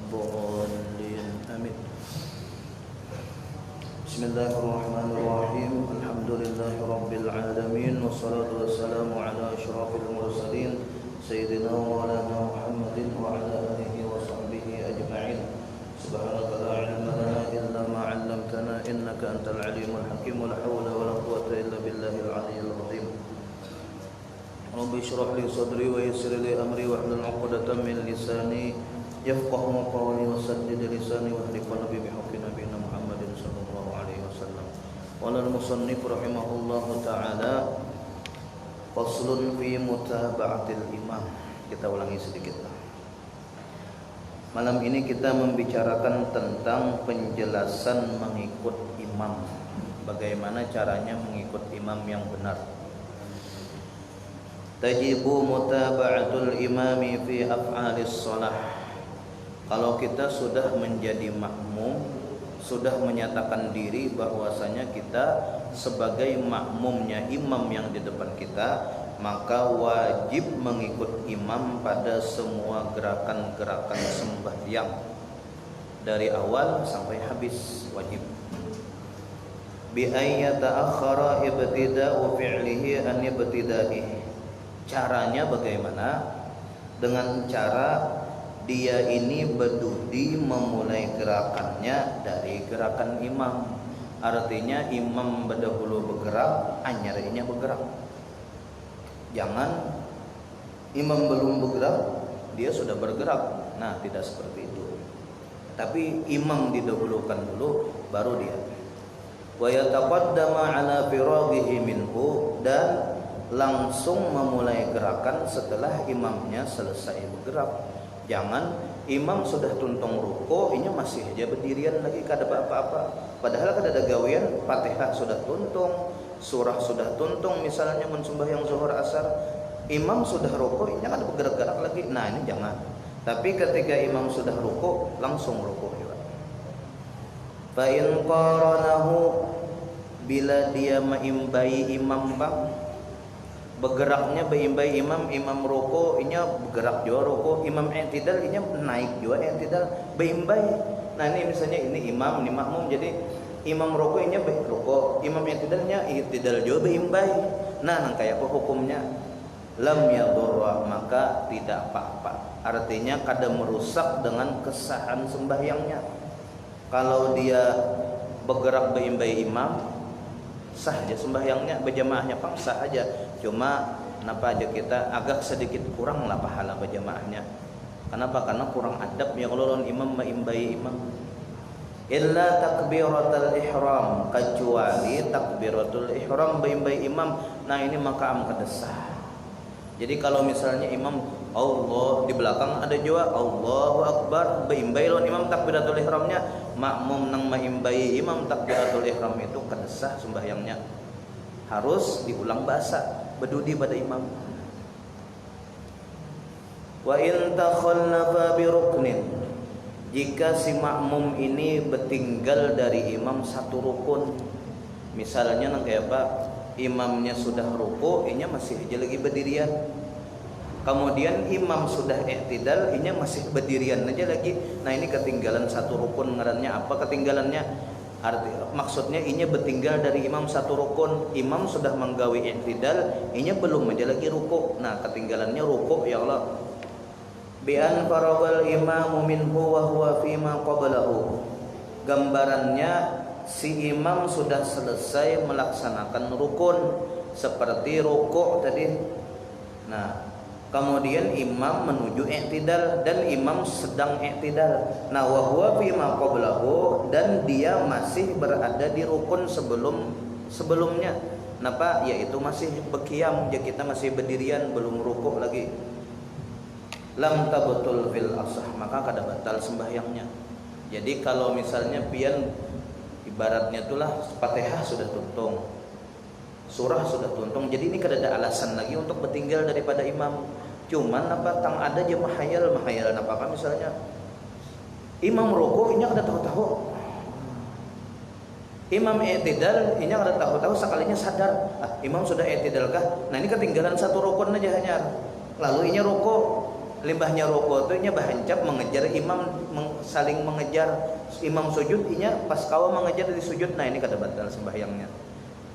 الضالين آمين. بسم الله الرحمن الرحيم. الحمد لله رب العالمين والصلاة والسلام على أشرف المرسلين سيدنا مولانا محمد وعلى آله وصحبه أجمعين. سبحانك لا علم لنا إلا ما علمتنا إنك أنت العليم الحكيم ولا حول ولا قوة إلا بالله العلي العظيم. رب اشرح لي صدري ويسر لي أمري واحلل عقدة من لساني يفقهوا قولي وسدد لساني واهد قلبي بحق نبينا محمد صلى الله عليه وسلم. قال المصنف رحمه الله تعالى faslun fi mutaba'atil imam. Kita ulangi sedikit. Malam ini kita membicarakan tentang penjelasan mengikut imam. Bagaimana caranya mengikut imam yang benar. Tajibu mutaba'atul imami fi af'alis shalah. Kalau kita sudah menjadi makmum, sudah menyatakan diri bahwasanya kita sebagai makmumnya imam yang di depan kita, maka wajib mengikut imam pada semua gerakan-gerakan sembahyang dari awal sampai habis, wajib. Bi ayyata'akhkhara ibtida'u fi'lihi an ibtida'ihi. Caranya bagaimana? Dengan cara dia ini berdudi memulai gerakannya dari gerakan imam. Artinya imam berdahulu bergerak, anyarnya bergerak. Jangan imam belum bergerak, dia sudah bergerak. Nah, tidak seperti itu. Tapi imam didahulukan dulu, baru dia. Wa yataqaddama ala firaghihi minhu, dan langsung memulai gerakan setelah imamnya selesai bergerak. Jangan imam sudah tuntung ruko, ini masih aja berdirian lagi kada apa-apa. Padahal kada ada gawean, Fatihah sudah tuntung, surah sudah tuntung, misalnya mensembahyang zuhur asar, imam sudah ruko, ini kada bergerak-gerak lagi. Nah, ini jangan. Tapi ketika imam sudah ruko, langsung ruko juga. Fa in qaranahu, bila dia meimbai imam bang, bergeraknya beimbai imam, imam roko inya bergerak juga roko, imam i'tidal inya naik juga i'tidal beimbai. Nah, ini misalnya ini imam, ini makmum, jadi imam roko inya roko, imam i'tidalnya i'tidal juga beimbai. Nah, nang kayak apa hukumnya? Lam yadurra, maka tidak apa-apa. Artinya kada merusak dengan kesahan sembahyangnya. Kalau dia bergerak beimbai imam, sah aja sembahyangnya, berjamaahnya pang sah aja. Cuma kenapa aja kita agak sedikit kurang lah pahala berjamaahnya. Kenapa? Karena kurang adab ya kalau imam meimbai imam. Illa takbiratul ihram, kecuali takbiratul ihram beimbai imam. Nah, ini maka kada sah. Jadi kalau misalnya imam Allah di belakang ada juga Allahu Akbar, beimbai lawan imam takbiratul ihramnya, makmum nang meimbai imam takbiratul ihram itu kada sah sembahyangnya. Harus diulang bahasa, berdudi pada imam. Wa in takhallafa bi ruknin, jika si makmum ini bertinggal dari imam satu rukun, misalnya nang kayak apa, imamnya sudah ruku, inya masih aja lagi berdirian. Kemudian imam sudah i'tidal, inya masih berdirian aja lagi. Nah, ini ketinggalan satu rukun. Ngarannya apa ketinggalannya? Maksudnya inya bertinggal dari imam satu rukun. Imam sudah menggawe i'tidal, inya belum aja lagi ruku. Nah, ketinggalannya ruku ya Allah. Bi an faragal imamu minhu wa huwa fi ma qablahu. Gambarannya si imam sudah selesai melaksanakan rukun seperti rukuk tadi. Nah, kemudian imam menuju i'tidal dan imam sedang i'tidal. Nah, wa huwa fi ma qablahu, dan dia masih berada di rukun sebelumnya. Kenapa? Yaitu masih berqiyam, ya kita masih berdirian, belum rukuk lagi. Lam tabtul fil asah, maka kada batal sembahyangnya. Jadi kalau misalnya pian ibaratnya itulah Fatihah sudah tuntung, surah sudah tuntung, jadi ini kada ada alasan lagi untuk bertinggal daripada imam. Cuman apa tang ada je mahayal apa misalnya imam ruku inya kada tahu-tahu, imam i'tidal inya kada tahu-tahu, sekalinya sadar imam sudah i'tidal kah. Nah, ini ketinggalan satu rukun aja hanya, lalu inya ruku. limbahnya roko tu nya bahancap mengejar imam, saling mengejar imam sujud, inya pas kawa mengejar di sujud. Nah ini kada batal sembahyangnya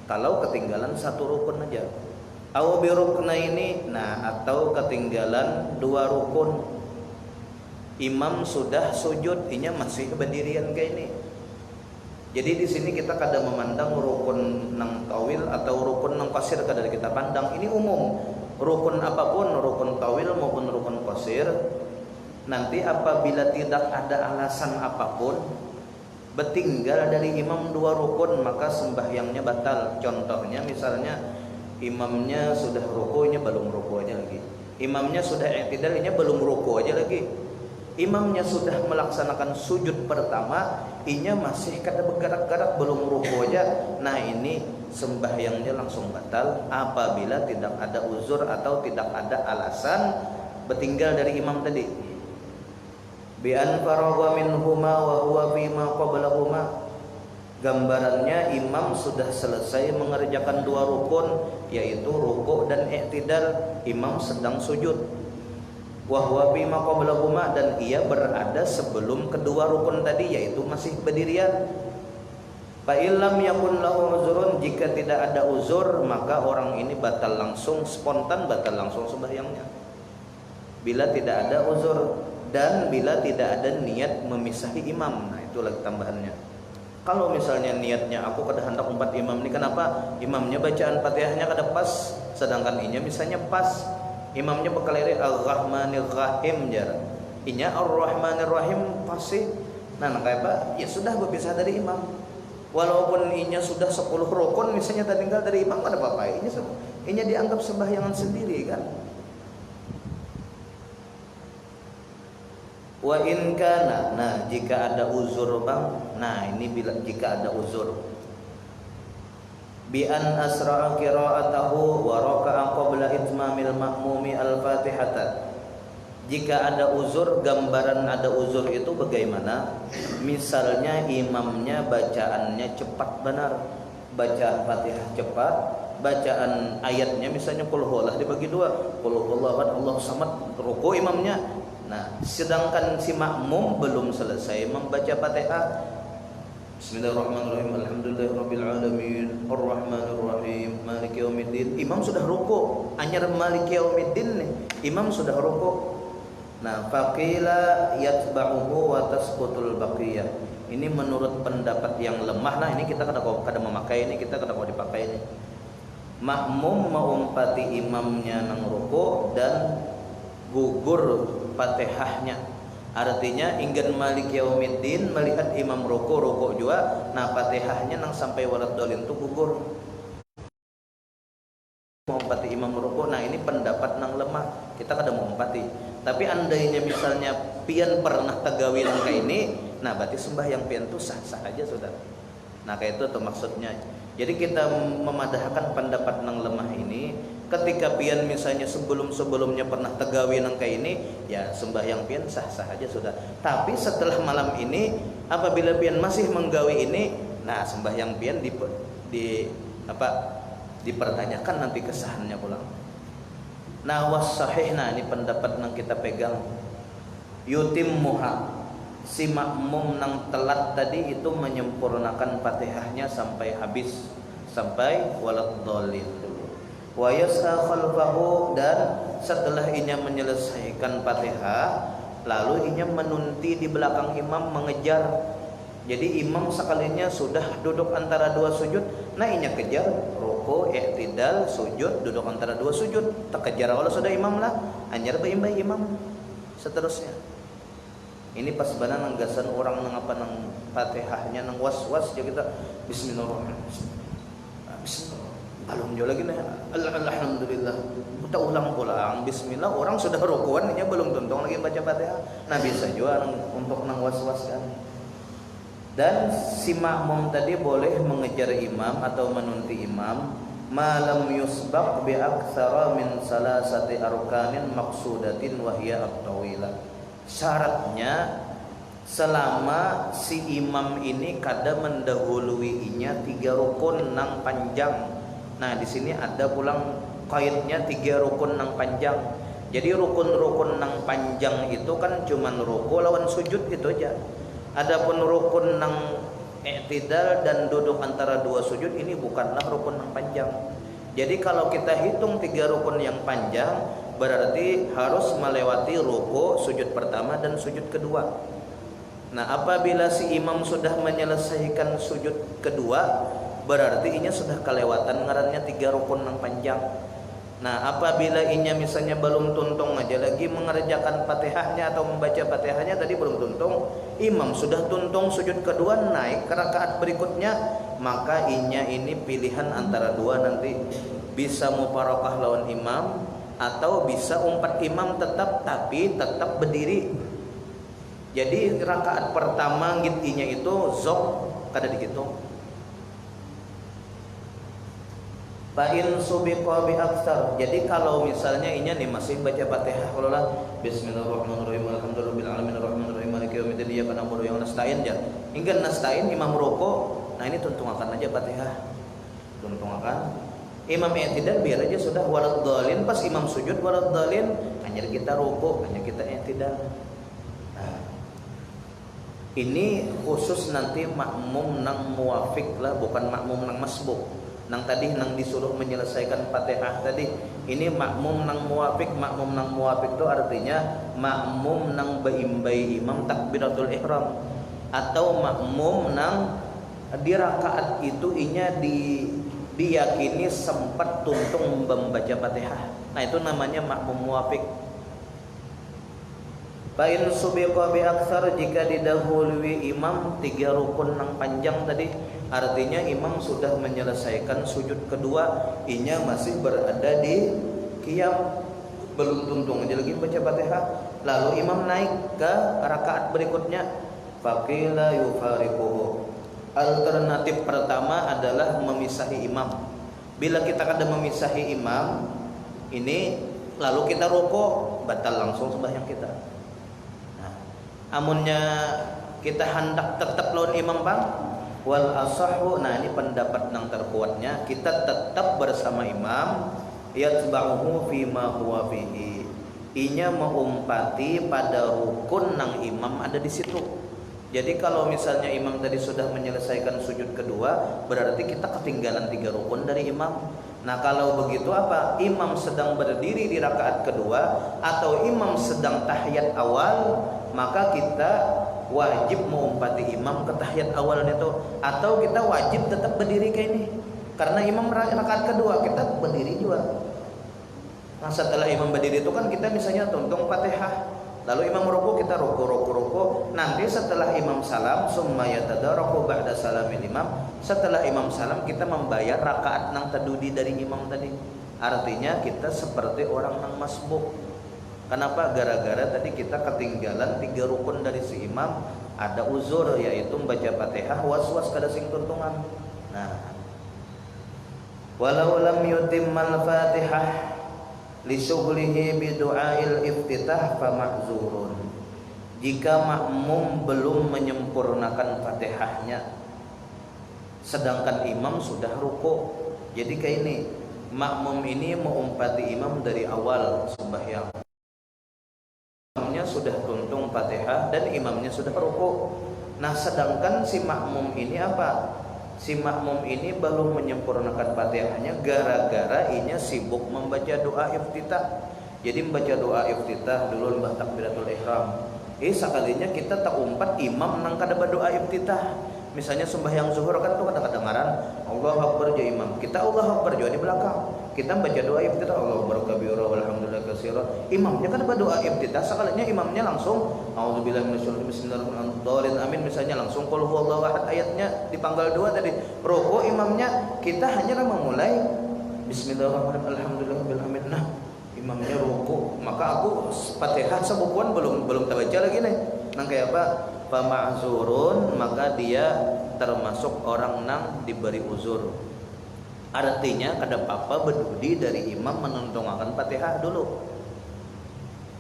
kalau ketinggalan satu rukun aja. Aw bi ruknaini, nah atau ketinggalan dua rukun, imam sudah sujud, inya masih berdirian kayak ini. Jadi di sini kita kada memandang rukun nang tawil atau rukun nang qasir, kada kita pandang. Ini umum. Rukun apapun, rukun tawil maupun rukun qasir, nanti apabila tidak ada alasan apapun bertinggal dari imam dua rukun, maka sembahyangnya batal. Contohnya misalnya imamnya sudah rukunya belum ruku aja lagi. Imamnya sudah i'tidalnya belum ruku aja lagi. Imamnya sudah melaksanakan sujud pertama, inya masih kada bergerak-gerak belum ruku aja. Nah ini sembahyangnya langsung batal apabila tidak ada uzur atau tidak ada alasan bertinggal dari imam tadi. Bi an faragha minhuma wa huwa fima qablahuma. Gambarannya imam sudah selesai mengerjakan dua rukun, yaitu rukuk dan i'tidal, imam sedang sujud. Wa huwa fima qablahuma, dan ia berada sebelum kedua rukun tadi, yaitu masih berdirian. Fa illam yakun lahu uzrun, jika tidak ada uzur maka orang ini batal langsung, spontan batal langsung sembahyangnya. Bila tidak ada uzur dan bila tidak ada niat memisahi imam. Nah itu lagi tambahannya. Kalau misalnya niatnya aku kada hendak umpat imam ini, kenapa? Imamnya bacaan Fatihahnya kada pas, sedangkan inya misalnya pas. Imamnya bekalere Ar-Rahmanir Rahim jar. Inya Ar-Rahmanir Rahim pasti. Nah kayak apa? Ya sudah berpisah dari imam. Walaupun inya sudah 10 rukun misalnya tertinggal dari imam, ada apa-apa. Inya dianggap sembahyangan sendiri kan. Wa in kana, nah jika ada uzur bang, nah ini bila jika ada uzur, bi an asra'a qira'atahu wa raka'a qabla itmamil ma'mumi al-fatihata. Jika ada uzur, gambaran ada uzur itu bagaimana? Misalnya imamnya bacaannya cepat benar, baca Fatihah cepat, bacaan ayatnya misalnya qul huwallah dibagi dua, qul huwallahu ahad Allahu samad, ruku imamnya. Nah, sedangkan si makmum belum selesai membaca Fatihah. Bismillahirrahmanirrahim. Alhamdulillahirabbil alamin. Arrahmanir rahim. Maliki yaumiddin. Imam sudah ruku. Anyar Maliki yaumiddin nih. Imam sudah ruku. Nah, faqila yatba'uhu wa tasqutul baqiyah. Ini menurut pendapat yang lemah. Nah, ini kita kada memakai ini, kita kada mau dipakai ini. Makmum mengumpati imamnya nang ruku dan gugur Fatihahnya. Artinya ingin Malik Yaumiddin melihat imam ruku juga, nah Fatihahnya nang sampai waladhdallin itu gugur. Mengumpati imam ruku, nah ini pendapat nang lemah, kita kada mengumpati. Tapi andainya misalnya pian pernah tagawi nang kayak ini, nah berarti sembahyang pian itu sah-sah aja saudara. Nah kayak itu tuh maksudnya. Jadi kita memadahkan pendapat nang lemah ini ketika pian misalnya sebelumnya pernah tegawi nang kayak ini, ya sembahyang pian sah-sah aja sudah. Tapi setelah malam ini apabila pian masih menggawi ini, nah sembahyang pian dipertanyakan nanti kesahannya pulang. Nah was sahih, nah ini pendapat nang kita pegang, yutimmuha, si makmum nang telat tadi itu menyempurnakan Fatihahnya sampai habis, sampai waladhdallin dulu. Wa yas'a khalfahu, dan setelah inya menyelesaikan Fatihah lalu inya menunti di belakang imam mengejar. Jadi imam sekalinya sudah duduk antara dua sujud, nah inya kejar ruku, i'tidal, sujud, duduk antara dua sujud, tak kejar kalau sudah imam lah, anyar baimbai imam seterusnya. Ini pas bana nang gasan orang nang apa nang Fatihahnya nang was-was ya kita bismillahirrahmanirrahim. Bismillah. Belum jo lagi nih. Alhamdulillah. Kita ulang bismillah, orang sudah rukuan nya belum tuntung lagi baca Fatihah. Nah bisa juga untuk nang was-was kan. Dan si makmum tadi boleh mengejar imam atau menunti imam malam yusbaq bi aktsara min salasati arkanin maqsudatin wa hiya at-tawilah. Syaratnya selama si imam ini kada mendahuluinya 3 rukun nang panjang. Nah di sini ada pulang kaidnya 3 rukun nang panjang. Jadi rukun-rukun nang panjang itu kan cuman ruku lawan sujud itu aja. Adapun rukun nang i'tidal dan duduk antara dua sujud ini bukanlah rukun nang panjang. Jadi kalau kita hitung 3 rukun yang panjang, berarti harus melewati ruku, sujud pertama dan sujud kedua. Nah, apabila si imam sudah menyelesaikan sujud kedua, berarti inya sudah kelewatan ngarannya 3 rukun nang panjang. Nah, apabila inya misalnya belum tuntung aja lagi mengerjakan Fatihahnya atau membaca Fatihahnya tadi belum tuntung, imam sudah tuntung sujud kedua naik ke rakaat berikutnya, maka inya ini pilihan antara dua nanti, bisa mufarakah lawan imam atau bisa umpat imam tetap tapi tetap berdiri. Jadi rakaat pertama gitinya itu zok kada dihitung. Fa'in subiqa bi aktsar. Jadi kalau misalnya inya nih masih baca Fatihah kalau lah bismillahirrahmanirrahim alhamdulillahirabbil alamin arrahmanirrahim maliki yaumiddin iyyaka na'budu wa iyyaka nasta'in ya. Hingga nasta'in imam rukuk, nah ini tuntung akan aja Fatihah. Tuntung akan. Imam i'tidal biar aja sudah waladhdallin, pas imam sujud waladhdallin hanya kita rukuk, hanya kita i'tidal. Nah, ini khusus nanti makmum nang muwafiq lah, bukan makmum nang masbuk. Nang tadi nang disuruh menyelesaikan Fatihah tadi, ini makmum nang muwafiq. Makmum nang muwafiq itu artinya makmum nang baimbai imam takbiratul ihram, atau makmum nang di rakaat itu inya diyakini sempat tuntung membaca Fatihah. Nah, itu namanya makmum muwafiq. Fa'in subiqa bi aktsar, jika didahului imam 3 rukun nang panjang tadi, artinya imam sudah menyelesaikan sujud kedua, inya masih berada di qiyam, belum tuntung aja lagi baca Fatihah, lalu imam naik ke rakaat berikutnya, faqila yufariquhu. Alternatif pertama adalah memisahi imam. Bila kita kada memisahi imam ini lalu kita rukuk, batal langsung sembahyang kita. Amunnya kita hendak tetap lawan imam bang, wal asahu, nah ini pendapat yang terkuatnya, kita tetap bersama imam, yatba'uhu fima huwa fihi, inya mengumpati pada rukun nang imam ada di situ. Jadi kalau misalnya imam tadi sudah menyelesaikan sujud kedua, berarti kita ketinggalan 3 rukun dari imam. Nah, kalau begitu apa? Imam sedang berdiri di rakaat kedua atau imam sedang tahiyat awal, maka kita wajib mengumpati imam ke tahiyat awalnya itu, atau kita wajib tetap berdiri kayak ini. Karena imam rakaat kedua, kita berdiri juga. Nah, setelah imam berdiri itu kan kita misalnya tuntung Fatihah, lalu imam ruku, kita ruku. Nanti setelah imam salam, summa yatadaraku ba'da salamin imam. Setelah imam salam kita membayar rakaat nang tadudi dari imam tadi. Artinya kita seperti orang nang masbuk. Kenapa? Gara-gara tadi kita ketinggalan 3 rukun dari si imam, ada uzur yaitu membaca Fatihah was-was kada sing tuntungan. Nah, walau lam yutimmal Fatihah li syughlihi bi du'ail iftitah fa ma'zurun. Jika makmum belum menyempurnakan Fatihahnya sedangkan imam sudah ruku, jadi kayak ini, makmum ini mengumpati imam dari awal sembahyang, imamnya sudah tuntung Fatihah dan imamnya sudah ruku. Nah, sedangkan si makmum ini apa? Si makmum ini belum menyempurnakan Fatihahnya gara-gara inya sibuk membaca doa iftitah. Jadi membaca doa iftitah dulu mbah takbiratul ihram. Sekalinya kita tak umpat imam nang kada berdoa iftitah. Misalnya sembahyang zuhur kan tuh kadang-kadang ngaran Allahu Akbar ya imam. Kita Allahu Akbar juga di belakang. Kita baca doa iftitah Allahu Akbar kabira walhamdulillah katsira. Imamnya kan berdoa iftitah, sekalinya imamnya langsung auzubillahi minasyaitonir bismillahirrahmanirrahim amin, misalnya langsung qul huwallahu ahad ayatnya di panggal 2 tadi. Ruku imamnya kita hanya memulai bismillahirrahmanirrahim alhamdulillahirabbil alamin. Nah, imamnya ruku, maka aku Fatihah sebukuan belum terbaca lagi nih. Nang kayak apa? Fa ma'zurun, maka dia termasuk orang nang diberi uzur. Artinya kada apa-apa berdudi dari imam menuntungakan Fatihah dulu.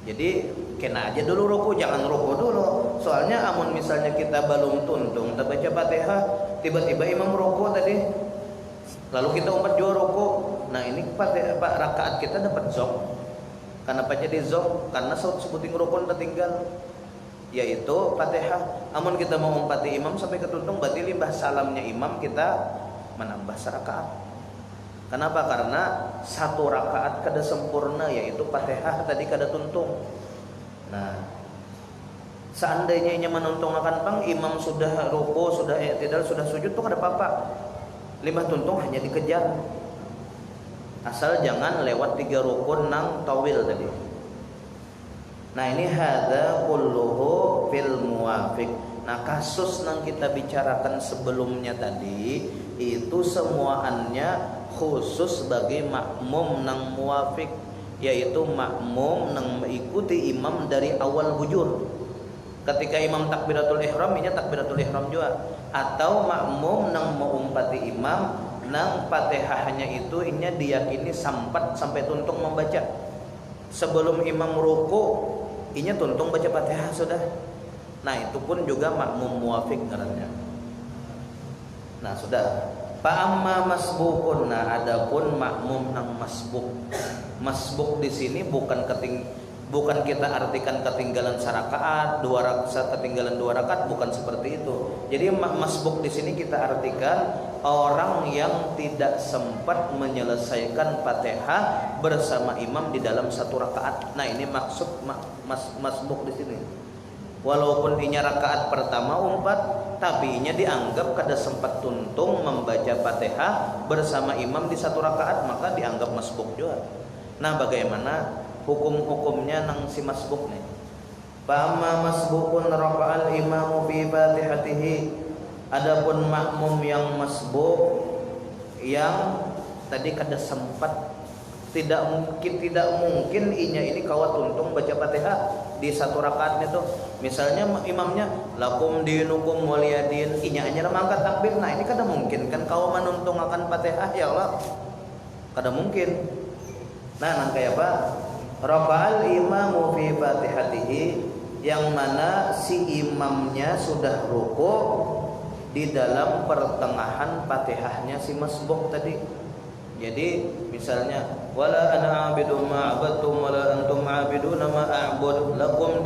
Jadi kena aja dulu ruku, jangan ruku dulu. Soalnya amun misalnya kita belum tuntung terbaca Fatihah, tiba-tiba imam ruku tadi, lalu kita umpat juga ruku. Nah, ini Fatihah rakaat kita dapat zok. Kenapa jadi zom? Karena sebuting rukun tertinggal, yaitu Fatihah. Amun kita mau umpati imam sampai ketuntung, berarti limbah salamnya imam kita menambah serakaat. Kenapa? Karena satu rakaat kada sempurna, yaitu Fatihah tadi kada tuntung. Nah, seandainya inya menuntung akan pang, imam sudah ruku, sudah i'tidal, sudah sujud tuh kada apa-apa. Limbah tuntung hanya dikejar. Asal jangan lewat 3 rukun nang tawil tadi. Nah, ini hadza kulluhu fil muwafiq. Nah, kasus yang kita bicarakan sebelumnya tadi itu semuanya khusus bagi makmum nang muwafiq, yaitu makmum nang mengikuti imam dari awal bujur. Ketika imam takbiratul ihram, ini takbiratul ihram juga. Atau makmum nang mengumpati imam nang Fatihahnya itu inya diyakini sampai tuntung membaca. Sebelum imam ruku, inya tuntung baca Fatihah sudah. Nah, itu pun juga makmum muwafiq ngarannya. Nah, sudah. Fa amma masbukun, nah adapun makmum nang masbuk. Masbuk di sini bukan kita artikan ketinggalan sarakaat, 2 rakaat ketinggalan 2 rakaat, bukan seperti itu. Jadi masbuk di sini kita artikan orang yang tidak sempat menyelesaikan Fatihah bersama imam di dalam 1 rakaat. Nah, ini maksud masbuk di sini. Walaupun inya rakaat pertama umpat, tapi inya dianggap kada sempat tuntung membaca Fatihah bersama imam di 1 rakaat, maka dianggap masbuk juga. Nah, bagaimana hukum-hukumnya nang si masbuk nih? Fa amma masbukun rafa'al imamu fi Fatihatihi. Adapun makmum yang masbuk yang tadi kada sempat, tidak mungkin inya ini kawat tuntung baca Fatihah di 1 rakaat itu. Misalnya imamnya lakum dinukum waliyadin, inya hanya mangkat takbir. Nah, ini kada mungkin kan kau menuntung akan Fatihah, ya Allah. Kada mungkin. Nah, nang kayak apa? Rafa'al imamu fi Fatihatihi, yang mana si imamnya sudah ruku di dalam pertengahan Fatihahnya si masbuk tadi. Jadi misalnya wala ana a'budu ma abadtum wala antum a'biduna ma a'bud lakum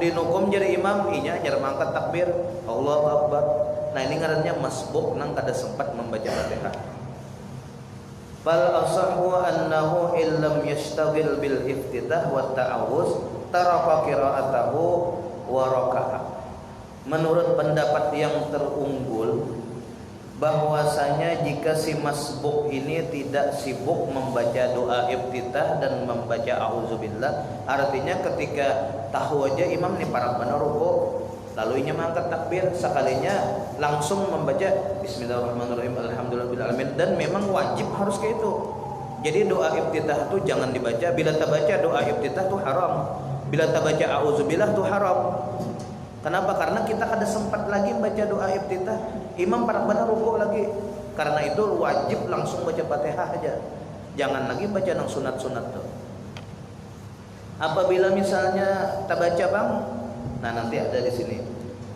dinukum jadi imam inya jar mangkat takbir Allahu akbar. Nah, ini ngarannya masbuk nang kada sempat membaca Fatihah. Fal asahhu annahu illam yashtaghil bil iftitah wa ta'awuz taraka qira'atahu wa raka'a. Menurut pendapat yang terunggul, bahwasanya jika si masbuk ini tidak sibuk membaca doa iftitah dan membaca auzubillah, artinya ketika tahu aja imam nih parak benar ruku, lalu inya mangkat takbir, sekalinya langsung membaca bismillahirrahmanirrahim alhamdulillahirabbil alamin, dan memang wajib harus kayak itu. Jadi doa iftitah itu jangan dibaca, bila terbaca doa iftitah itu haram, bila terbaca auzubillah itu haram. Kenapa? Karena kita kada sempat lagi baca doa iftitah, imam parak benar ruku lagi. Karena itu wajib langsung baca Fatihah aja. Jangan lagi baca nang sunat-sunat tuh. Apabila misalnya tak baca bang, nah nanti ada di sini.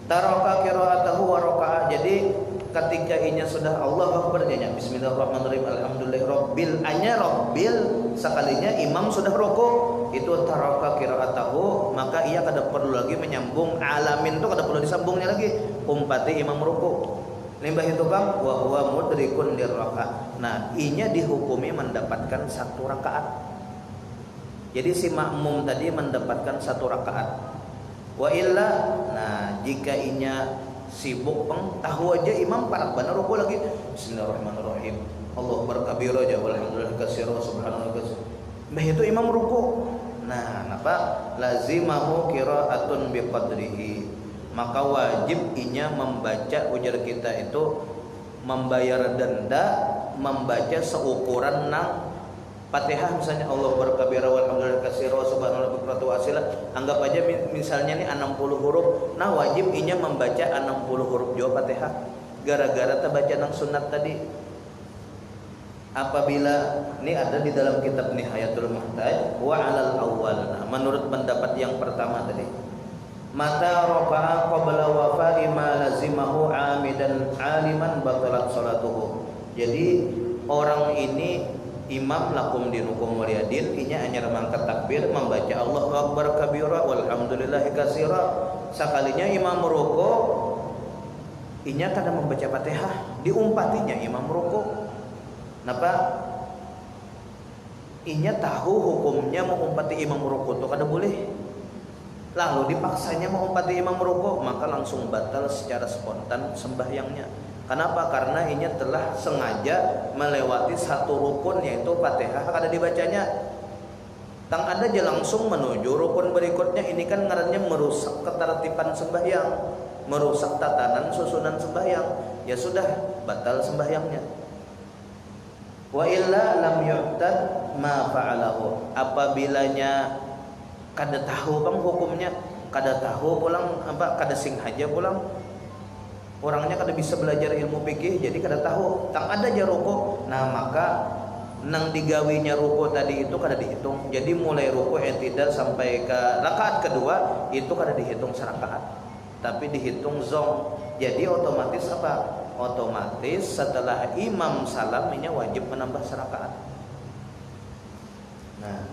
Taraka qira'atahu wa raka'a. Jadi ketika inya sudah Allah Akbar, dia bismillahirrahmanirrahim alhamdulillahirabbil rabbil, sekalinya imam sudah ruku, itu taraka qira'atahu, maka ia kada perlu lagi menyambung alamin itu, kada perlu disambungnya lagi, umpati imam ruku. Limbah itu bang wa huwa mudrikun lirrakaat. Nah, inya dihukumi mendapatkan 1 rakaat. Jadi si makmum tadi mendapatkan 1 rakaat. Wa illa, nah jika inya sibuk peng tahu aja imam parak benar ruku lagi bismillahirrahmanirrahim Allahu akbar kabira aja walhamdulillah katsira subhanallah katsira, bah itu imam ruku. Nah, napa lazimahu qiraatun biqadrihi, maka wajib inya membaca, ujar kita itu membayar denda, membaca seukuran nang Fatihah. Misalnya Allah berkabira walhamdulillah katsira subhanallah bukratu asila, anggap aja misalnya nih 60 huruf. Nah, wajib inya membaca 60 huruf juga Fatihah, gara-gara terbaca nang sunat tadi. Apabila ini ada di dalam kitab Nihayatul Muhtaj wa 'alal awwal. Nah, menurut pendapat yang pertama tadi, mata rafa'a qabla wafa'i ma lazimahu 'amidan 'aliman batalat salatuhu. Jadi orang ini imam lakum dinukum waliyadin inya anyar mangkat takbir membaca Allahu akbar kabira walhamdulillahi katsira. Sakalinya imam ruku inya kada membaca Fatihah, diumpatinya imam ruku. Napa? Inya tahu hukumnya mengumpati imam ruku itu kada boleh. Lalu dipaksanya mengumpati imam ruku, maka langsung batal secara spontan sembahyangnya. Kenapa? Karena inya telah sengaja melewati satu rukun, yaitu Fatihah kada dibacanya. Tang ada aja langsung menuju rukun berikutnya. Ini kan ngarannya merusak ketertiban sembahyang, merusak tatanan susunan sembahyang. Ya sudah, batal sembahyangnya. Wa illa lam yu'tad ma fa'alahu. Apabilanya kada tahu bang hukumnya, kada tahu pulang apa, kada sing haja pulang. Orangnya kada bisa belajar ilmu fikih, jadi kada tahu. Tang ada aja ruku. Nah, maka nang digawinya ruku tadi itu kada dihitung. Jadi mulai ruku i'tidal sampai ke rakaat kedua itu kada dihitung serakaat, tapi dihitung zong. Jadi otomatis apa? Otomatis setelah imam salam ini wajib menambah serakaat. Nah,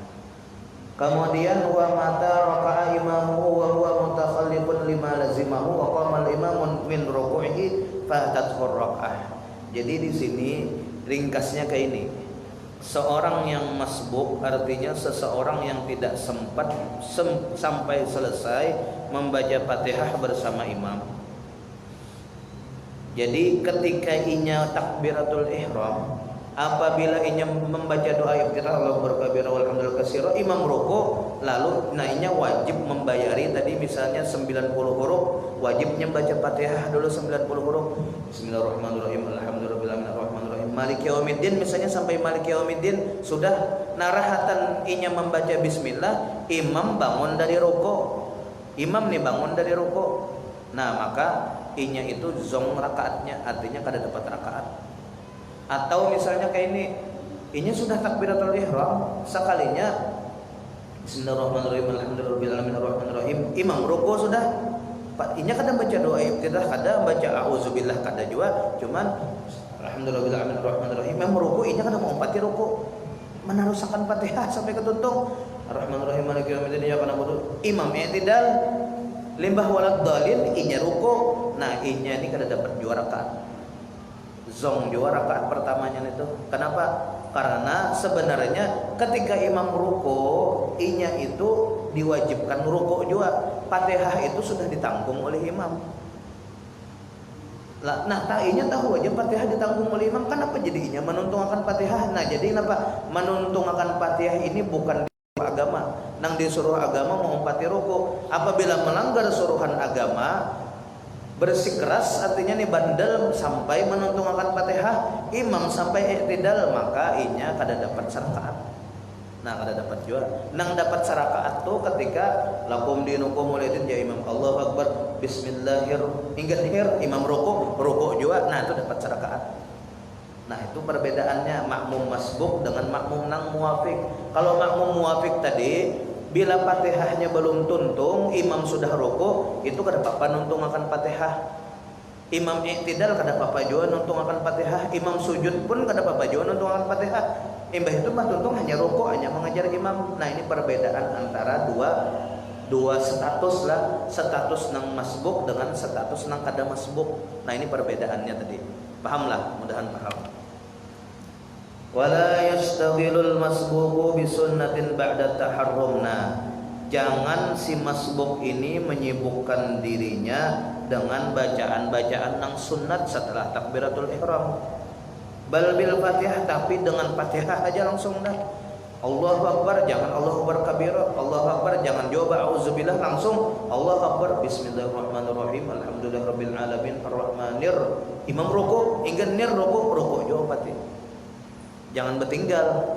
kemudian wa mata raka'a imamuhu wa huwa mutakhallifun lima lazimahu wa qama al-imamu min ruku'ihi fatathu raka'ah. Jadi di sini ringkasnya kayak ini. Seorang yang masbuk artinya seseorang yang tidak sempat sampai selesai membaca Fatihah bersama imam. Jadi ketika inya takbiratul ihram, apabila inya membaca doa iftitah Allahu akbar kabira walhamdulillah katsira, imam ruku, lalu naiknya wajib membayari tadi misalnya 90 huruf, wajibnya baca Fatihah dulu 90 huruf. Bismillahirrahmanirrahim, alhamdulillahirabbil alamin, maliki yaumiddin misalnya sampai maliki yaumiddin sudah narahatan inya membaca bismillah, imam bangun dari ruku. Imam nih bangun dari ruku. Nah, maka inya itu zong rakaatnya, artinya kada dapat rakaat. Atau misalnya kayak ini, inya sudah takbiratul ihram, sekalinya Bismillahirrahmanirrahim, alhamdulillahirabbil alamin arrahmanirrahim, imam ruku sudah, inya kada baca doa iftitah, kada baca auzubillah, kada juga, cuman alhamdulillahirabbil alamin arrahmanirrahim, imam ruku, inya kada mau umpati ruku, menarusakan Fatihah sampai ketuntung. Arrahmanirrahim maliki yaumiddin iyyaka na'budu. Imam i'tidal limbah walad dalil inya ruku. Nah, inya ini kada dapat juara rakaat. Zong juara rakaat pertamanya itu. Kenapa? Karena sebenarnya ketika imam ruku, inya itu diwajibkan ruku juga. Fatihah itu sudah ditanggung oleh imam. Nah, inya tahu aja Fatihah ditanggung oleh imam, kenapa jadi inya menuntung akan Fatihah? Nah, jadi kenapa menuntung akan Fatihah ini bukan agama, nang disuruh agama mengumpati ruku. Apabila melanggar suruhan agama, bersikeras artinya nih bandel sampai menuntung akan Fatihah, imam sampai i'tidal, maka inya kada dapat sarakaat. Nah, kada dapat juga. Nang dapat sarakaat tuh ketika lakum dinukum waliyadin ya imam Allahu akbar bismillahirrahmanirrahim, imam ruku juga. Nah, itu dapat sarakaat. Nah, itu perbedaannya makmum masbuk dengan makmum nang muafik. Kalau makmum muafik tadi, bila Fatihahnya belum tuntung, imam sudah ruku, itu kada apa-apa nuntung akan Fatihah. Imam i'tidal kada apa-apa juga nuntung akan Fatihah. Imam sujud pun kada apa-apa juga nuntung akan Fatihah. Imbah itu mah tuntung hanya ruku, hanya mengajar imam. Nah, ini perbedaan antara dua status lah, status nang masbuk dengan status nang kada masbuk. Nah, ini perbedaannya tadi. Pahamlah, mudahan paham. Wala yastaghilul masbuqu bisunnatin ba'da taharrumna. Jangan si masbuk ini menyibukkan dirinya dengan bacaan-bacaan nang sunnat setelah takbiratul ihram. Bal bil Fatihah, tapi dengan Fatihah aja langsung dah. Allahu akbar, jangan Allahu akbar kabira. Allahu akbar, jangan jawab auzubillah, langsung Allahu akbar bismillahirrahmanirrahim alhamdulillahirabbil alamin arrahmanir. Imam ruku, ingin nir ruku jawab Fatihah. Jangan bertinggal.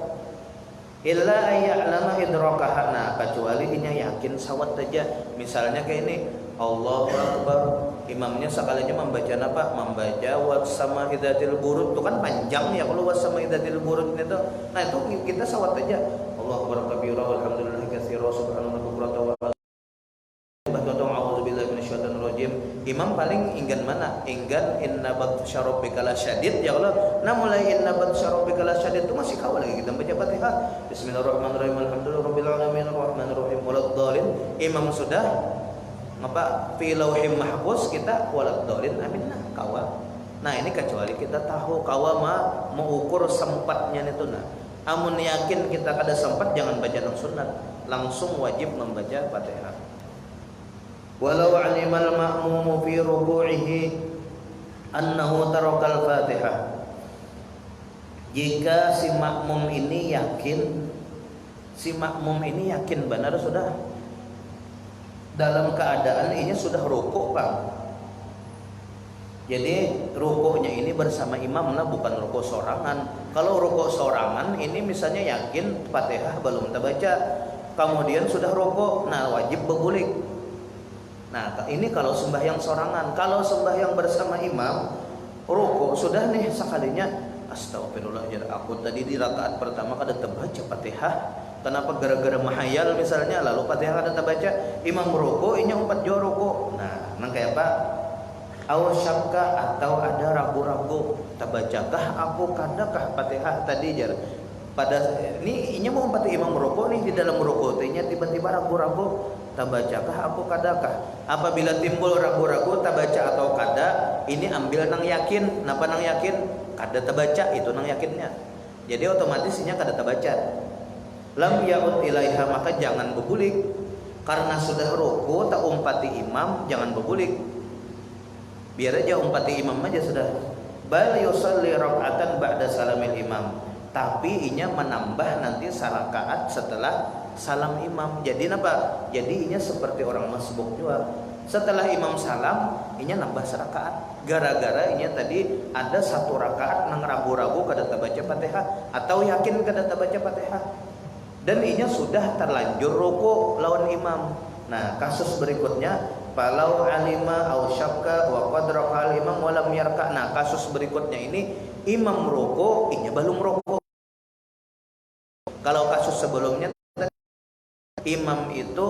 Illa ayya'lama idrakaha. Nah, kecuali inya yakin sawat aja. Misalnya kayak ini, Allahu akbar, imamnya sekalinya membaca apa? Membaca was-sama idatil burud. Itu kan panjang ya kalau was-sama idatil burud itu. Nah, itu kita sawat aja. Allahu akbar kabira walhamdulillahi katsira subhanallahi wa bihamdihi. Bismillahirrahmanirrahim. Imam paling enggan mana? Enggan inna batsya rabbika lasyadid ya Allah. Nah mulai inna batsya rabbika lasyadid itu masih kawal lagi kita baca Fatihah. Bismillahirrahmanirrahim. Alhamdulillahirabbil alamin arrahmanirrahim waladdallin. Imam sudah apa fi lauhim mahfuz kita waladdallin amin nah kawal. Nah ini kecuali kita tahu kawama mengukur sempatnya itu nah. Amun yakin kita kada sempat jangan baca nang sunat, langsung wajib membaca Fatihah. Walau alimal ma'mumu fi ruku'ihi annahu tarakal Fatihah. Jika si makmum ini yakin benar sudah dalam keadaan ini sudah rukuk, Bang. Jadi rukuknya ini bersama imam lah, bukan rukuk sorangan. Kalau rukuk sorangan ini misalnya yakin Fatihah belum terbaca, kemudian sudah rukuk, nah wajib berguling. Nah ini kalau sembahyang sorangan. Kalau sembahyang bersama imam, rukuk sudah nih sekalinya, astagfirullah, aku tadi di rakaat pertama kada terbaca Fatihah. Kenapa? Gara-gara mahayal misalnya, lalu Fatihah kada terbaca, imam rukuk, inya umpat jo rukuk. Nah kayak apa? Awsyakka atau ada ragu-ragu tabacakah aku kadakah Fatihah tadi jar pada ini inya mau umpat imam rukuk nih, di dalam rukuk nya tiba-tiba ragu-ragu tabacakah aku kadakah. Apabila timbul ragu-ragu tabaca atau kada, ini ambil nang yakin. Napa nang yakin? Kada tabaca itu nang yakinnya. Jadi otomatis inya kada tabaca. Lam yaud ilaiha, maka jangan bebulik. Karena sudah rukuk tak umpati imam, jangan bebulik. Biar aja umpati imam aja sudah. Bal yusalli raka'atan ba'da salamil imam. Tapi inya menambah nanti sarakaat setelah salam imam. Jadi apa? Jadi inya seperti orang masbuk juga. Setelah imam salam, inya nambah sarakaat. Gara-gara inya tadi ada satu rakaat nang ragu-ragu kada baca Fatihah atau yakin kada baca Fatihah. Dan inya sudah terlanjur ruku lawan imam. Nah, kasus berikutnya falau alima aw syakka wa qadraka al-imam wa lam yarka. Nah, kasus berikutnya ini imam ruku, inya belum ruku. Kalau kasus sebelumnya imam itu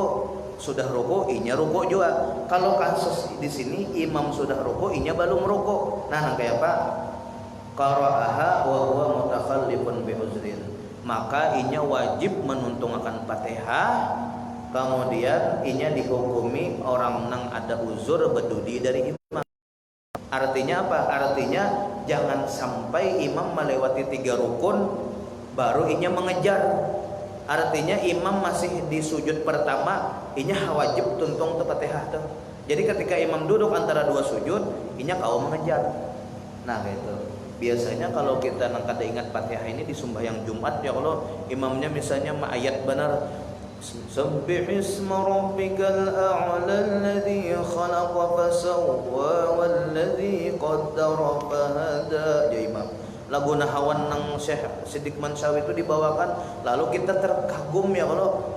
sudah ruku, inya ruku juga. Kalau kasus di sini imam sudah ruku, inya belum ruku. Nah, kayak apa? Qara'aha wa huwa mutakhallifun bi uzrin. Maka inya wajib menuntungakan Fatihah. Kemudian inya dihukumi orang nang ada uzur bedudi dari imam. Artinya apa? Artinya jangan sampai imam melewati 3 rukun baru inya mengejar. Artinya imam masih di sujud pertama, inya wajib tuntung ke Fatihah tuh. Jadi ketika imam duduk antara 2 sujud, inya kau mengejar. Nah gitu. Biasanya kalau kita nang kada ingat Fatihah ini di sembahyang Jumat ya, kalau imamnya misalnya ayat benar Sabbih isma rabbikal a'la alladhi khalaqa fasawwa walladhi qaddara fahada. Ya imam, lagu nahawan nang Syekh Siddiq Manshawi itu dibawakan, lalu kita terkagum ya kalau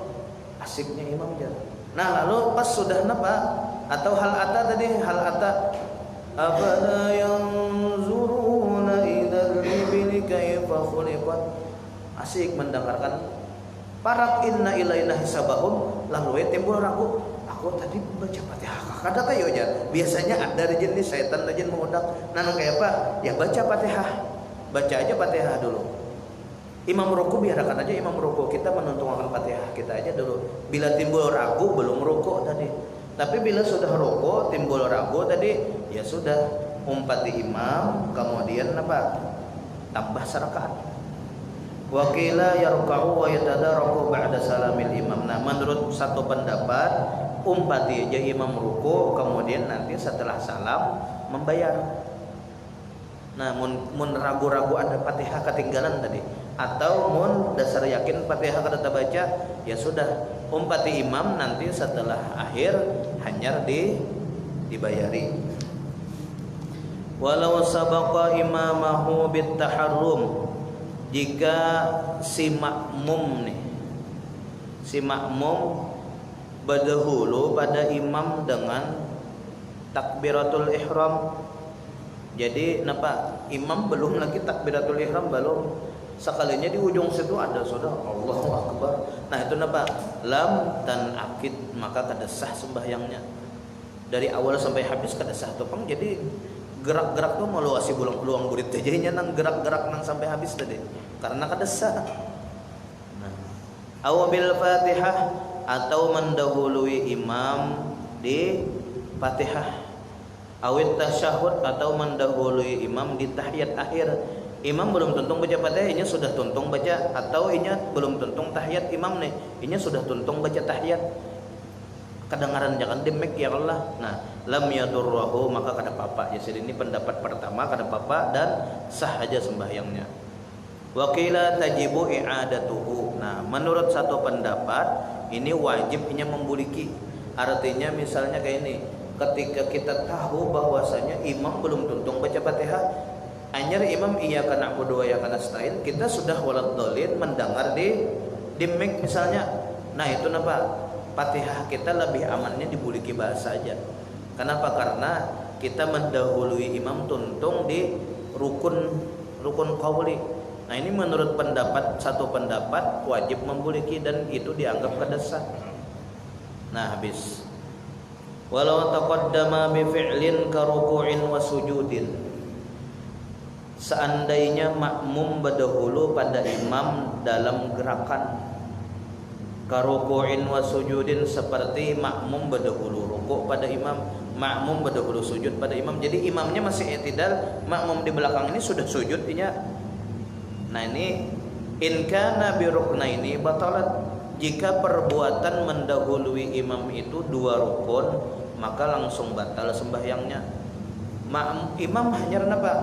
asiknya imam ya. Nah lalu pas sudah napa atau hal ata tadi, hal ata afala yanzuruna ilal ibili kaifa khuliqat, asik mendengarkan parak inna ilaina hisabahum, lalu timbul ragu, aku tadi baca Fatihah kada kayo aja. Biasanya ada jenis setan rajin mengudak. Nah kayak apa? Ya baca Fatihah. Baca aja Fatihah dulu. Imam ruku biarkan aja imam ruku, kita menuntunkan Fatihah kita aja dulu. Bila timbul ragu belum ruku tadi. Tapi bila sudah ruku timbul ragu tadi, ya sudah umpati imam, kemudian apa? Tambah sarakaat. Wakila yarka'u wa yatadaraku ba'da salamil imam. Nah, menurut satu pendapat umpati aja imam ruku, kemudian nanti setelah salam membayar. Nah, mun ragu-ragu ada Fatihah ketinggalan tadi, atau mun dasar yakin Fatihah kada terbaca, ya sudah umpati imam, nanti setelah akhir hanyar dibayari. Walau sabaqa imamahu bitaharrum, jika si makmum berdahulu pada imam dengan takbiratul ihram. Jadi napa imam belum lagi takbiratul ihram, belum, sekalinya di ujung situ ada sudah Allahu Akbar. Nah itu napa lam dan akid, maka kada sah sembahyangnya. dari awal sampai habis kada sah topang, jadi gerak-gerak tuh meluasi luang burit jadinya nang gerak-gerak nang sampai habis tadi karena kada sah. Nah, awabil Fatihah atau mendahului imam di Fatihah, awit tasyahud atau mendahului imam di tahiyat akhir. Imam belum tuntung baca Fatihah, inya sudah tuntung baca, atau inya belum tuntung tahiyat imam nih, inya sudah tuntung baca tahiyat. Kedengaran jangan demek ya Allah. Nah, lam yadurruhu, maka kada apa-apa. Jadi ini pendapat pertama, kada apa-apa dan sah aja sembahyangnya. Wa qila tajibu i'adatuhu. Nah, menurut satu pendapat ini wajib inya membuliki. Artinya misalnya kayak ini, ketika kita tahu bahwasanya imam belum tuntung baca Fatihah, anyar imam iyyaka na'budu wa iyyaka nasta'in, kita sudah waladhdallin mendengar di mic misalnya. Nah, itu napa? Fatihah kita lebih amannya dibuliki bahasa aja. Kenapa? Karena kita mendahului imam tuntung di rukun qauli. Nah, ini menurut satu pendapat wajib membuliki dan itu dianggap kada sah. Nah, habis. Walau taqaddama bi fi'lin ka ruku'in wa sujudin. Seandainya makmum berdahulu pada imam dalam gerakan, karuku'in wa sujudin, seperti makmum berdahulu rukuk pada imam, makmum berdahulu sujud pada imam. Jadi imamnya masih i'tidal, makmum di belakang ini sudah sujud inya. Nah, ini in kana bi ruknaini batalat, jika perbuatan mendahului imam itu dua rukun maka langsung batal sembahyangnya. Imam hanya apa?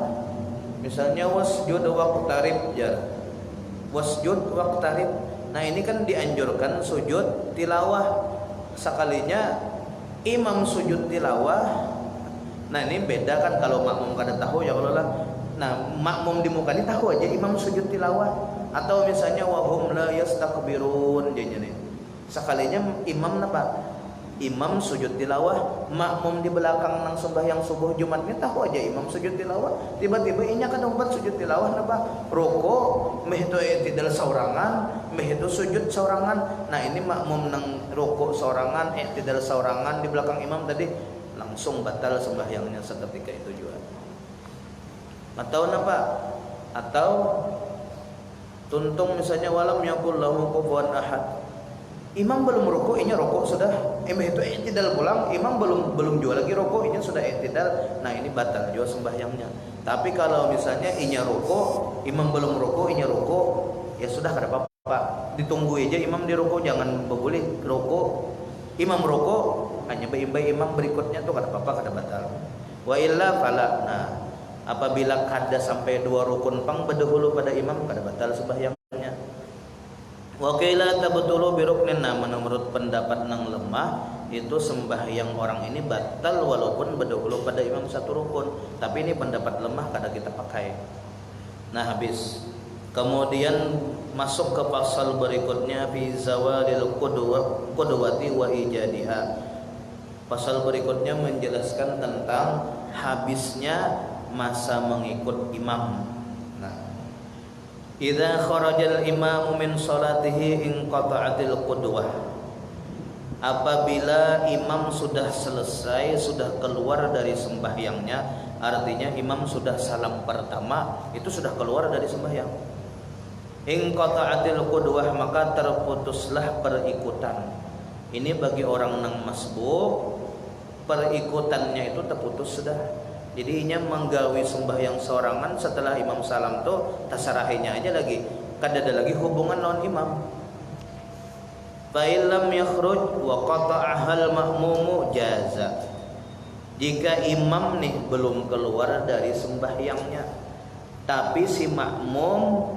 Misalnya wasjud waqtarib jar. Wasjud waqtarib. Nah, ini kan dianjurkan sujud tilawah. Sekalinya imam sujud tilawah. Nah, ini beda kan kalau makmum kada tahu ya Allah. Nah, makmum di muka ini tahu aja imam sujud tilawah. Atau misalnya wahum la yastakbirun jadinya nih. Sekalinya imam napa? Imam sujud tilawah, makmum di belakang nang sembahyang subuh Jumat ni tahu aja imam sujud tilawah. Tiba-tiba inya kada umpat sujud tilawah napa? Rukuk, meh itu i'tidal saurangan, meh itu sujud saurangan. Nah, ini makmum nang rukuk saurangan, i'tidal saurangan di belakang imam tadi, langsung batal sembahyangnya seketika itu juga. Atau napa? Atau tuntung misalnya walam yakul lahu kufuwan ahad. Imam belum rukuk, inya rukuk sudah. Itu i'tidal pulang, imam belum juga lagi rukuk, inya sudah i'tidal. Nah, ini batal juga sembahyangnya. Tapi kalau misalnya inya rukuk, imam belum rukuk, inya rukuk, ya sudah kada apa-apa. Ditunggu aja imam di rukuk, jangan boleh rukuk. Imam rukuk, hanya bayi imam berikutnya tuh kada apa-apa, kada batal. Wa illa fala. Nah, apabila kada sampai dua rukun pang berdahulu pada imam, kada batal sembahyangnya. Wa qila tabtulu bi ruknin. Nah, menurut pendapat nang lemah itu sembahyang orang ini batal walaupun berdahulu pada imam satu rukun. Tapi ini pendapat lemah kada kita pakai. Nah, habis. Kemudian masuk ke pasal berikutnya fi zawalil qudwati wa ijadiha. Pasal berikutnya menjelaskan tentang habisnya masa mengikut imam. Idza kharajal imamu min salatihi inqata'atil qudwah. Apabila imam sudah selesai, sudah keluar dari sembahyangnya, artinya imam sudah salam pertama, itu sudah keluar dari sembahyang. Inqata'atil qudwah, maka terputuslah perikutan. Ini bagi orang nang masbuk, perikutannya itu terputus sudah. Jadi inya menggawi sembahyang sorangan setelah imam salam tuh tasarahinya aja lagi, kada ada lagi hubungan lawan imam. Fa illam yakhruj wa qata'ahal mahmumu jaza. Jika imam nih belum keluar dari sembahyangnya, tapi si makmum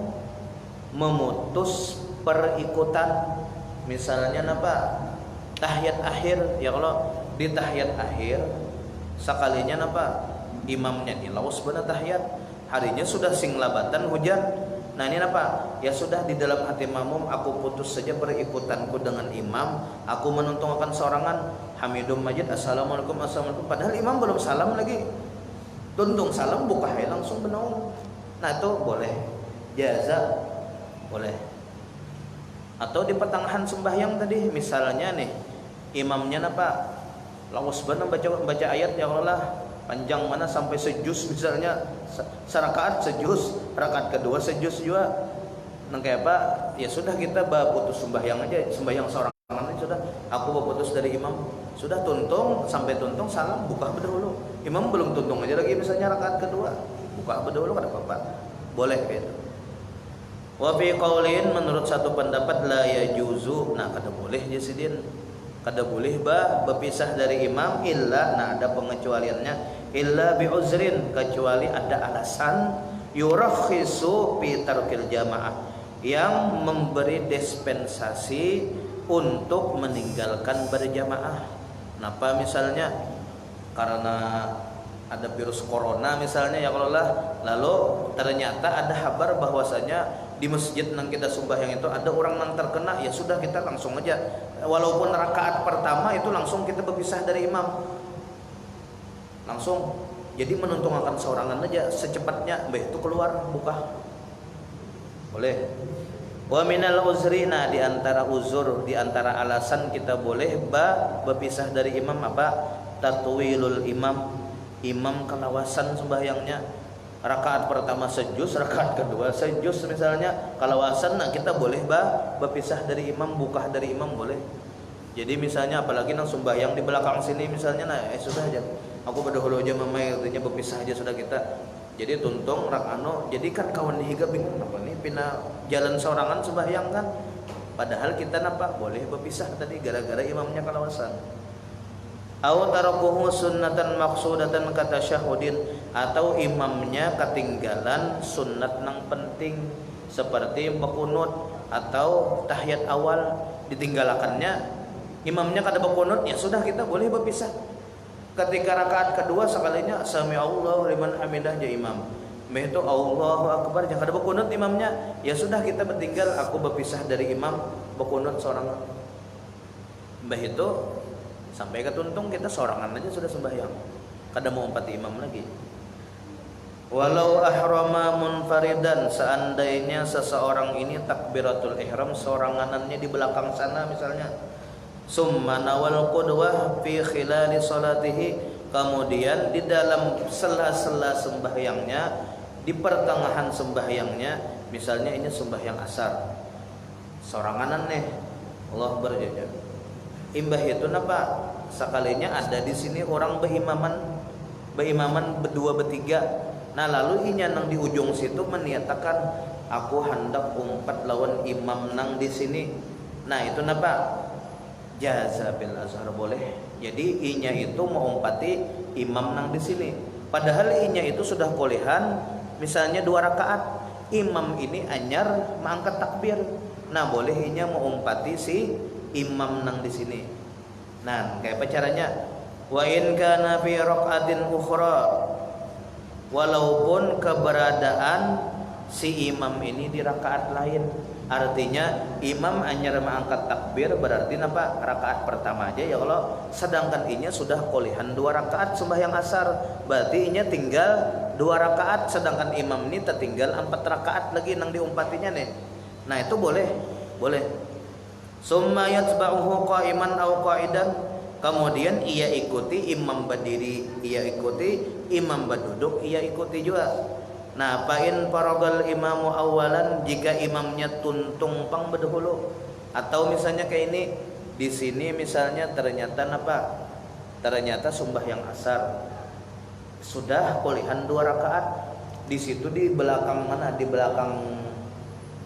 memutus perikutan, misalnya napa? Tahiyat akhir, ya kalau di tahiyat akhir sekalinya napa? Imamnya dilawas benar tahiyat, harinya sudah singlabatan hujan. Nah, ini apa? Ya sudah, di dalam hati makmum aku putus saja perikutanku dengan imam, aku menuntung akan sorangan hamidum majid assalamualaikum assalamualaikum, padahal imam belum salam lagi. Tuntung salam buka hai langsung benaung. Nah, itu boleh. Jaza boleh. Atau di pertengahan sembahyang tadi misalnya nih imamnya apa? lawas benar baca ayat ya Allah, panjang mana sampai sejus misalnya, serakaat sejus, rakaat kedua sejus juga. Nang kayak apa? Ya sudah kita putus sembahyang aja, sembahyang seorang aja sudah. Aku putus dari imam, sudah tuntung sampai tuntung salam buka berdahulu. Imam belum tuntung aja lagi misalnya rakaat kedua, buka berdahulu kada apa-apa. Boleh gitu. Wa fi qaulin, menurut satu pendapat la yajuzu, nah kada boleh jasidin. Kada boleh berpisah dari imam illa, nah ada pengecualiannya, illa bi uzrin, kecuali ada alasan yurakhisu fi tarkil jamaah, yang memberi dispensasi untuk meninggalkan berjamaah. Kenapa? Misalnya karena ada virus corona misalnya ya kalau lah, lalu ternyata ada kabar bahwasanya di masjid yang kita sembahyang itu ada orang yang terkena, ya sudah kita langsung aja, walaupun rakaat pertama itu langsung kita berpisah dari imam, langsung. Jadi menuntungkan seorangan aja secepatnya, itu keluar buka, boleh. Wa minal uzrina, di antara uzur, di antara alasan kita boleh berpisah dari imam apa? Tatwilul imam, imam kelawasan sembahyangnya. Rakaat pertama sejus, rakaat kedua sejus misalnya, kalawasan, nah kita boleh berpisah dari imam, buka dari imam boleh. Jadi misalnya apalagi nang sembahyang di belakang sini misalnya, nah sudah aja, aku berdahulu aja mamai, artinya berpisah aja sudah kita. Jadi tuntung rakano, jadi kan kawan dihiga bingung apa nih pina jalan sorangan sembahyang kan, padahal kita napa boleh berpisah tadi gara-gara imamnya kalawasan. Aw tarakuhu sunnatan maqsudatan kata syahudin, atau imamnya ketinggalan sunnat nang penting seperti berkunut atau tahiyat awal, ditinggalkannya imamnya kada berkunut, ya sudah kita boleh berpisah. Ketika rakaat kedua sekalinya sami Allahu liman hamidah ya imam, itu Allahu akbar, jangan ada berkunut imamnya, ya sudah kita bertinggal, aku berpisah dari imam, berkunut seorang. Mbah itu sampai ketuntung kita seorangan aja sudah sembahyang, kada mau empati imam lagi. Walau ahrama munfaridan, seandainya seseorang ini takbiratul ihram seoranganannya di belakang sana misalnya, summa nawal qudwah fi khilali salatihi, kemudian di dalam sela-sela sembahyangnya, di pertengahan sembahyangnya, misalnya ini sembahyang asar seoranganan nih, Allah berjajar imbah itu napa sekalinya ada di sini orang berimaman berdua bertiga, nah lalu inya nang di ujung situ meniatakan aku hendak umpat lawan imam nang di sini, nah itu napa jaza bil azhar, boleh. Jadi inya itu mau umpati imam nang di sini, padahal inya itu sudah bolehan misalnya 2 rakaat, imam ini anyar mengangkat takbir, nah boleh inya mau umpati si imam nang di sini. Nah, kayak apa caranya? Wa in kana fi raqatin ukhra, walaupun keberadaan si imam ini di rakaat lain, artinya imam hanya mengangkat takbir, berarti apa? Rakaat pertama aja ya Allah, sedangkan inya sudah kolehan 2 rakaat sembahyang asar, berarti inya tinggal 2 rakaat, sedangkan imam ini tertinggal 4 rakaat lagi nang diumpatinya nih. Nah itu boleh. Summa yatba'uhu qa'iman aw qa'idan, kemudian ia ikuti imam berdiri, ia ikuti imam berduduk, ia ikuti juga. Nah, fa'in faragal imamu awalan, jika imamnya tuntung pang berdahulu, atau misalnya kayak ini di sini misalnya ternyata sembahyang asar sudah kolehan 2 rakaat, di situ di belakang mana, di belakang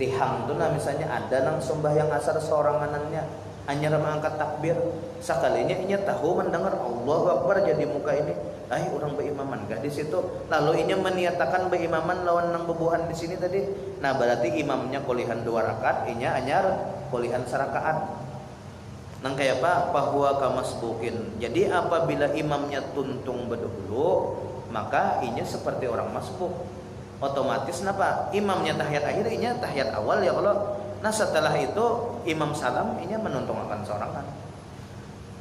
tihang tuh, nah misalnya ada nang sembahyang asar seoranganannya hanya mengangkat takbir, sekalinya inya tahu mendengar Allahu Akbar, jadi muka ini orang berimaman gak di situ, lalu inya meniatakan berimaman lawan nang bebuhan di sini tadi, nah berarti imamnya kolehan 2 rakaat, inya anyar kolehan 1 rakaat. Nang kayak apa? Bahwa kamasbukin, jadi apabila imamnya tuntung berdahulu, maka inya seperti orang masbuk, otomatis napa imamnya tahiyat akhir, inya tahiyat awal ya Allah. Nah setelah itu imam salam, inya menuntungkan seorangan.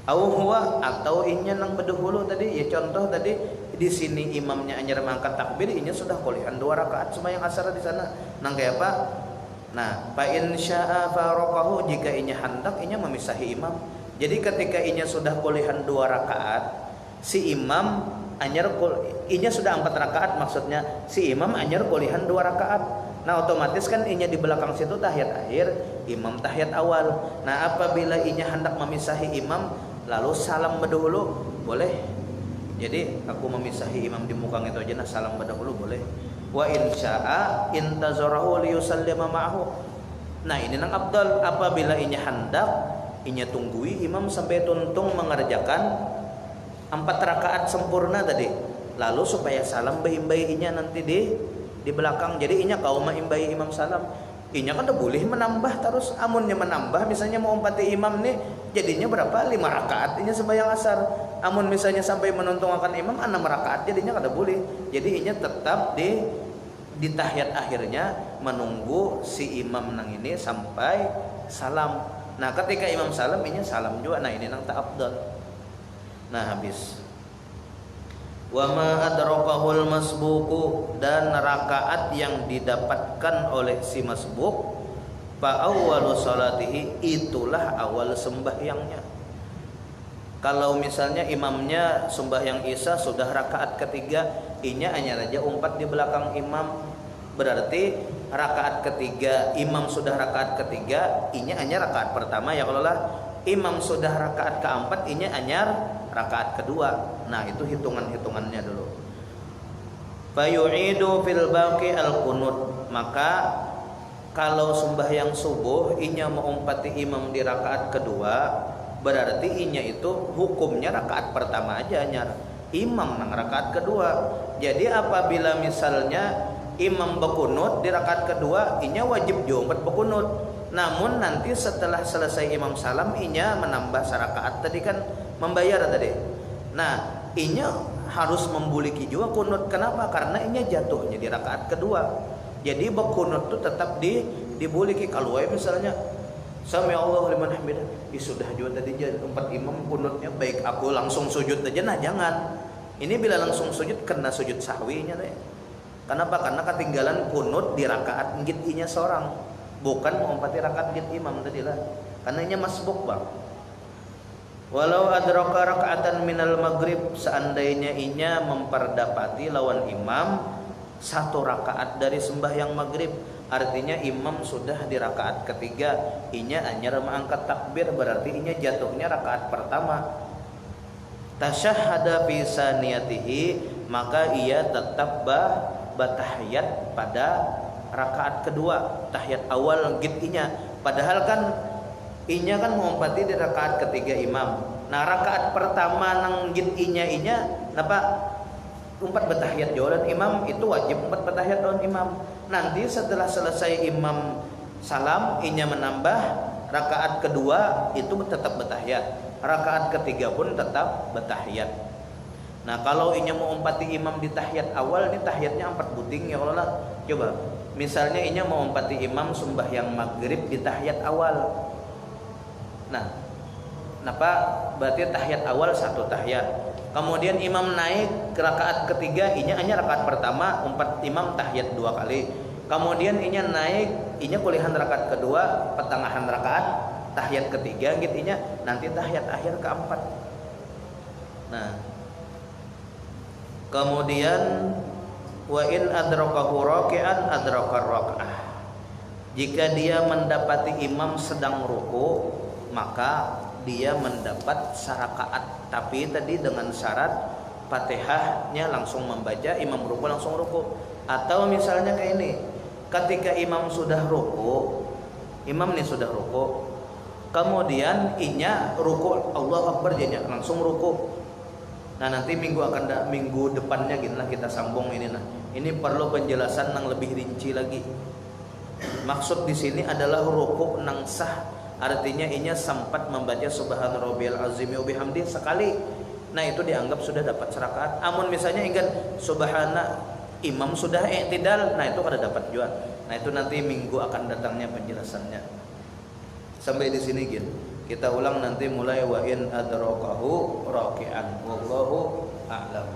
Au huwa, atau inya nang berdahulu tadi ya, contoh tadi di sini imamnya hanya mengangkat takbir, inya sudah kolehan 2 rakaat sembahyang asar di sana. Nang kayak apa? Nah, fa in syaa faraqahu, jika inya hendak inya memisahi imam, Jadi ketika inya sudah kulihan 2 rakaat, si imam anyar inya sudah 4 rakaat, maksudnya si imam anyar kulihan 2 rakaat. Nah otomatis kan inya di belakang situ tahiyat akhir, imam tahiyat awal. Nah apabila inya hendak memisahi imam lalu salam berdahulu, boleh. Jadi aku memisahi imam di muka itu aja, nah salam berdahulu boleh. Wa in syaa intazarahu liyusallima ma'ahu. Nah ini nang abdal, apabila inya hendak inya tunggui imam sampai tuntung mengerjakan 4 rakaat sempurna tadi, lalu supaya salam bayi-bayi inya nanti di belakang. Jadi inya kau imbai imam salam, inya kan udah boleh menambah terus. Amunnya menambah misalnya mau umpati imam nih jadinya berapa, 5 rakaat inya sembahyang asar. Amun misalnya sampai menuntung akan imam 6 rakaat jadinya kada boleh. Jadi inya tetap di tahiyat akhirnya menunggu si imam nang ini sampai salam. Nah ketika imam salam inya salam juga. Nah ini nang ta'afdal. Nah habis. Wa ma adrakahul masbuku, dan rakaat yang didapatkan oleh si masbuk, fa awwalu salatihi, itulah awal sembahyangnya. Kalau misalnya imamnya sembahyang isya sudah rakaat ketiga, inya hanya aja umpat di belakang imam, berarti rakaat ketiga imam sudah rakaat ketiga, inya hanya rakaat pertama ya. Kalau lah imam sudah rakaat keempat, inya hanya rakaat kedua. Nah itu hitungannya dulu. Fayu'idu fil baqi al-qunut, maka kalau sembahyang subuh inya mengumpati imam di rakaat kedua, berarti inya itu hukumnya rakaat pertama aja nyar imam nang rakaat kedua. Jadi apabila misalnya imam berkunut di rakaat kedua, inya wajib jumpat berkunut. Namun nanti setelah selesai imam salam, inya menambah sarakaat tadi kan, membayar tadi. Nah inya harus membuliki juga kunut. Kenapa? Karena inya jatuhnya di rakaat kedua. Jadi berkunut itu tetap dibuliki. Kalau misalnya Sami Allahu liman hamidah, sudah juga tadi empat imam kunutnya, baik aku langsung sujud aja. Nah jangan. Ini bila langsung sujud kena sujud sahwinya deh. Kenapa? Karena ketinggalan kunut di rakaat ngit-inya seorang, bukan mengumpati rakaat ngit imam tadi lah. Karena inya masbuk bang. Walau adraka rakaatan minal maghrib, seandainya inya memperdapati lawan imam 1 rakaat dari sembahyang maghrib, artinya imam sudah di rakaat ketiga, inya hanya mengangkat takbir, berarti inya jatuhnya rakaat pertama. Tasyahhada fi saniyatihi, maka ia tetap batahiyat pada rakaat kedua, tahiyat awal git-inya. Padahal kan inya kan mengumpati di rakaat ketiga imam. Nah rakaat pertama nang git-inya napa umpat batahiyat jawalan imam, itu wajib umpat batahiyat jawalan imam. Nanti setelah selesai imam salam, inya menambah rakaat kedua itu tetap batahiyat, rakaat ketiga pun tetap batahiyat. Nah kalau inya mau umpati imam di tahiyat awal, ini tahiyatnya 4 buting ya Allah. Coba misalnya inya mau umpati imam sembahyang maghrib di tahiyat awal. Nah kenapa? Berarti tahiyat awal 1 tahiyat. Kemudian imam naik ke rakaat ketiga, inya hanya rakaat pertama, umpat imam tahiyat 2 kali. Kemudian inya naik, inya kulihan rakaat kedua, pertengahan rakaat tahiyat ketiga gitu inya, nanti tahiyat akhir keempat. Nah kemudian wa in adrakahu raki'an adrakar rak'ah, jika dia mendapati imam sedang ruku, maka dia mendapat sarakaat, tapi tadi dengan syarat Fatihahnya langsung membaca, imam ruku langsung ruku. Atau misalnya kayak ini, ketika imam sudah ruku, imam nih sudah ruku, kemudian inya ruku, Allah Akbar, jadinya langsung ruku. Nah nanti minggu depannya gini lah kita sambung ini. Nah ini perlu penjelasan yang lebih rinci lagi. Maksud di sini adalah ruku nang sah, artinya inya sempat membaca subhana rabbiyal azim wa bihamdi sekali. Nah itu dianggap sudah dapat sarakaat. Amun misalnya ingat subhana imam sudah i'tidal, nah itu kada dapat juga. Nah itu nanti minggu akan datangnya penjelasannya. Sampai di sini gini. Kita ulang nanti mulai wa in adrakahu raki'an wallahu a'lam.